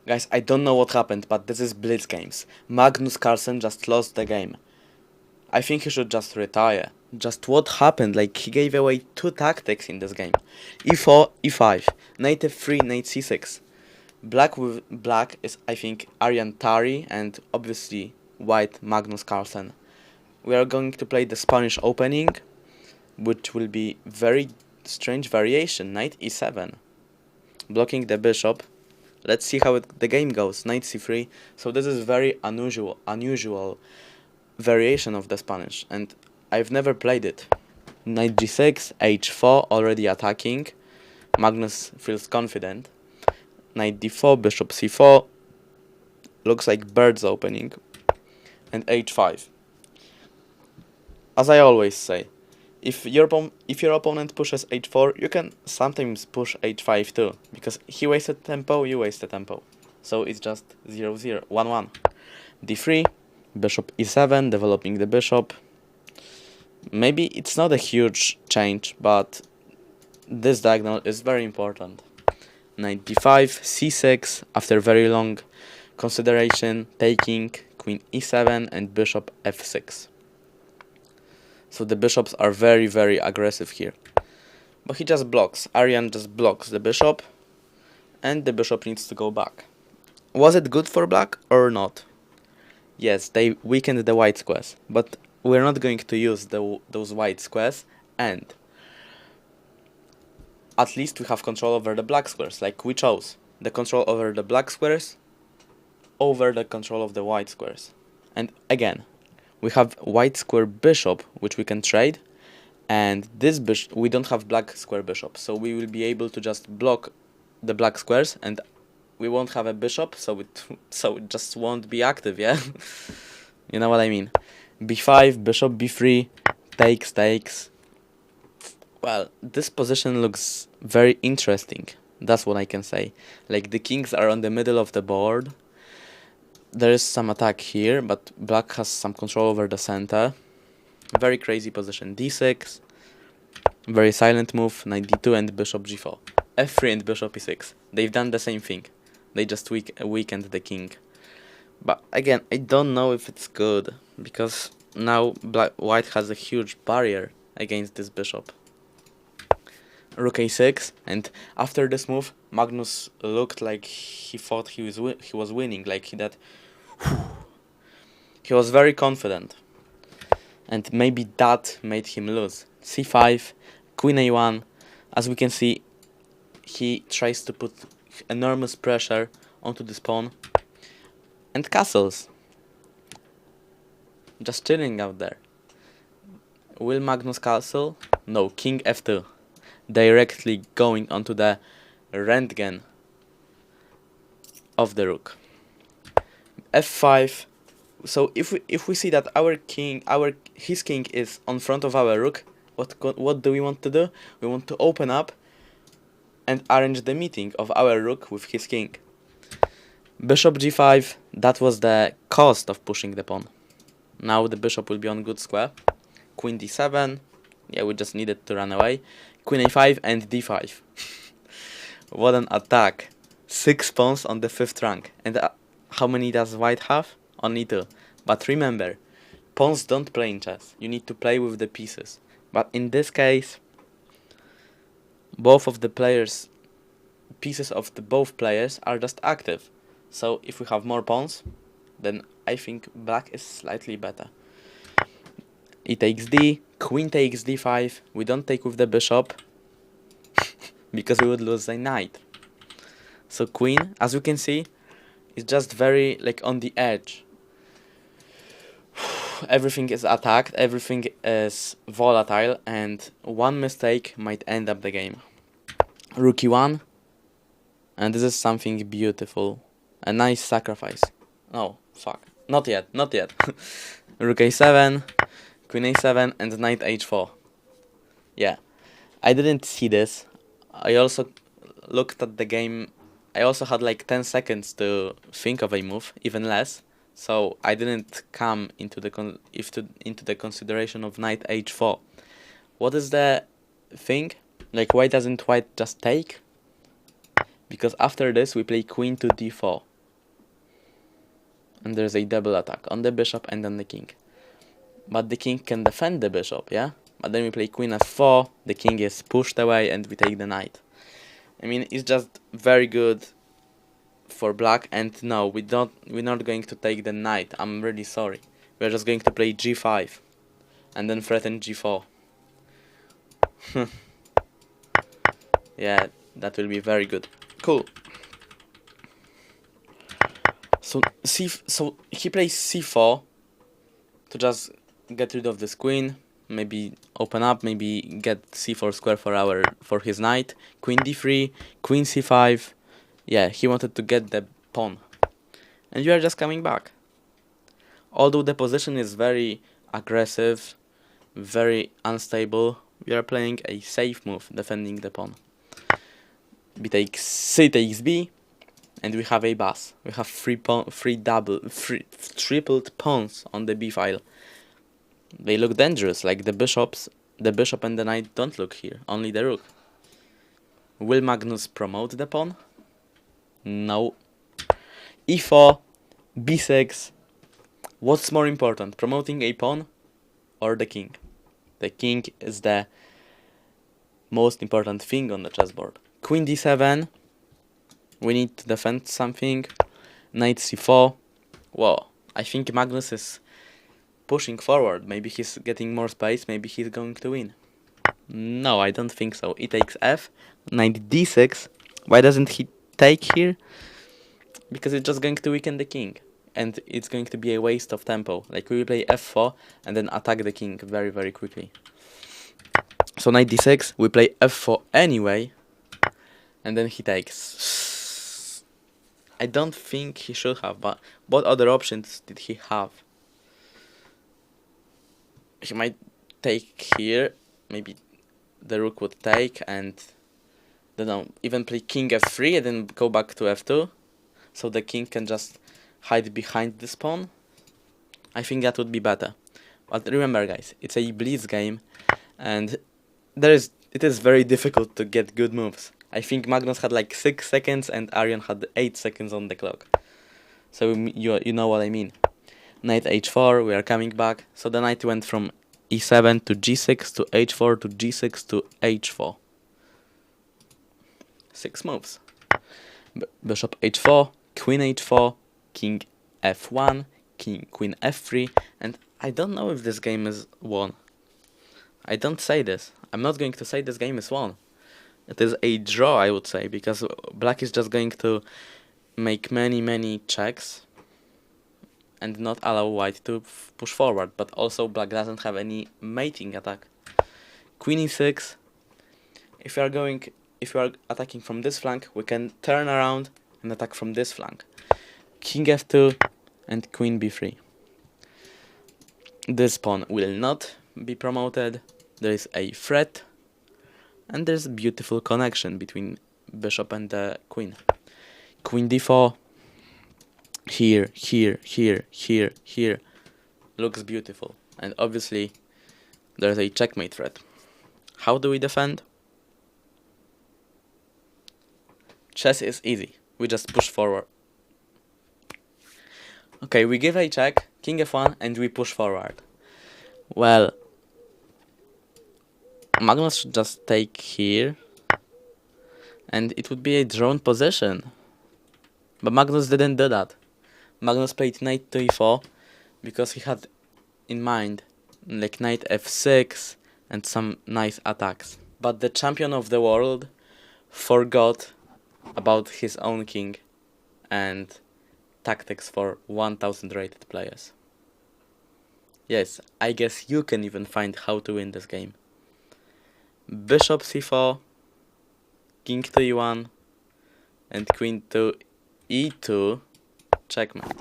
Guys, I don't know what happened, but this is Blitz games. Magnus Carlsen just lost the game. I think he should just retire. Just what happened? Like, he gave away 2 tactics in this game. E4, E5, knight F3, knight C6. Black is, I think, Aryan Tari, and obviously white Magnus Carlsen. We are going to play the Spanish opening, which will be very strange variation. Knight E7, blocking the bishop. Let's see how the game goes. Knight C3. So this is very unusual variation of the Spanish, and I've never played it. Knight G6, H4, already attacking. Magnus feels confident. Knight D4, Bishop C4. Looks like bird's opening. And H5. As I always say, if your opponent pushes H4, you can sometimes push H5 too, because he wasted tempo, you wasted tempo. So it's just 0-0, 1-1. D3, Bishop E7, developing the bishop. Maybe it's not a huge change, but this diagonal is very important. Knight D5, C6, after very long consideration, taking Queen E7 and Bishop F6. So the bishops are very, very aggressive here. But he just blocks. Aryan just blocks the bishop, and the bishop needs to go back. Was it good for black or not? Yes, they weakened the white squares, but we're not going to use those white squares, and at least we have control over the black squares, like we chose. The control over the black squares over the control of the white squares. And again, we have white square bishop, which we can trade, and this bishop, we don't have black square bishop, so we will be able to just block the black squares, and we won't have a bishop, so it just won't be active, yeah? You know what I mean? B5, bishop B3, takes. Well, this position looks very interesting, that's what I can say. Like, the kings are on the middle of the board. There is some attack here, but black has some control over the center. Very crazy position. D6, very silent move, knight D2 and bishop G4. F3 and bishop E6. They've done the same thing. They just weakened the king. But again, I don't know if it's good, because now white has a huge barrier against this bishop. Rook A6, and after this move, Magnus looked like he thought he was winning, like he was very confident, and maybe that made him lose. C5, Queen A1. As we can see, he tries to put enormous pressure onto this pawn, and castles. Just chilling out there. Will Magnus castle? No, King F2. Directly going onto the Rentgen of the rook. F5. So if we see that his king is on front of our rook, what do we want to do? We want to open up and arrange the meeting of our rook with his king. Bishop G5. That was the cost of pushing the pawn. Now the bishop will be on good square. Queen D7. Yeah, we just needed to run away. Queen A5 and D5. What an attack. 6 pawns on the 5th rank. And how many does white have? Only 2. But remember, pawns don't play in chess. You need to play with the pieces. But in this case, both of the players, pieces of both players are just active. So if we have more pawns, then I think black is slightly better. E takes D, Queen takes D5. We don't take with the bishop because we would lose the knight. So Queen, as you can see, is just very like on the edge. Everything is attacked, everything is volatile, and one mistake might end up the game. Rook E1, and this is something beautiful. A nice sacrifice. Oh, fuck. Not yet. Rook A7, Queen A7, and Knight H4. Yeah, I didn't see this. I also looked at the game. I also had like 10 seconds to think of a move, even less. So I didn't come into the consideration of Knight H4. What is the thing? Like, why doesn't white just take? Because after this we play Queen to D4. And there's a double attack on the bishop and on the king. But the king can defend the bishop, yeah? But then we play queen f4, the king is pushed away and we take the knight. I mean, it's just very good for black, and no, we're not going to take the knight. I'm really sorry. We're just going to play g5 and then threaten g4. Yeah, that will be very good. Cool. So he plays c4 to just get rid of this queen, maybe open up, maybe get c4 square for his knight. Queen d3, queen c5. Yeah, he wanted to get the pawn. And you are just coming back. Although the position is very aggressive, very unstable, we are playing a safe move, defending the pawn. B takes c takes b, and we have a bus. We have tripled pawns on the b file. They look dangerous, like the bishop and the knight don't look here, only the rook. Will Magnus promote the pawn? No. e4, b6. What's more important, promoting a pawn or the king? The king is the most important thing on the chessboard. Queen d7. We need to defend something. Knight c4. Whoa, I think Magnus is pushing forward. Maybe he's getting more space. Maybe he's going to win. No, I don't think so. E takes f. Knight d6. Why doesn't he take here? Because it's just going to weaken the king. And it's going to be a waste of tempo. Like, we will play f4 and then attack the king very, very quickly. So knight d6. We play f4 anyway. And then he takes. I don't think he should have, but what other options did he have? He might take here. Maybe the rook would take and, don't know, even play king f3 and then go back to f2. So the king can just hide behind this pawn. I think that would be better. But remember, guys, it's a Blitz game, and it is very difficult to get good moves. I think Magnus had like 6 seconds and Aryan had 8 seconds on the clock. So you know what I mean. Knight h4, we are coming back. So the knight went from e7 to g6 to h4 to g6 to h4. 6 moves. Bishop h4, queen h4, king f1, queen f3, and I don't know if this game is won. I don't say this. I'm not going to say this game is won. It is a draw, I would say, because black is just going to make many checks and not allow white to push forward, but also black doesn't have any mating attack. Queen e6. If you are attacking from this flank, we can turn around and attack from this flank. King f2 and queen b3. This pawn will not be promoted. There is a threat, and there's a beautiful connection between bishop and the queen. Queen d4. Here. Looks beautiful. And obviously, there's a checkmate threat. How do we defend? Chess is easy. We just push forward. Okay, we give a check, king f1, and we push forward. Well, Magnus should just take here, and it would be a drawn position. But Magnus didn't do that. Magnus played knight to e4 because he had in mind like knight f6 and some nice attacks. But the champion of the world forgot about his own king and tactics for 1000 rated players. Yes, I guess you can even find how to win this game. Bishop c4, king to e1, and queen to e2, checkmate.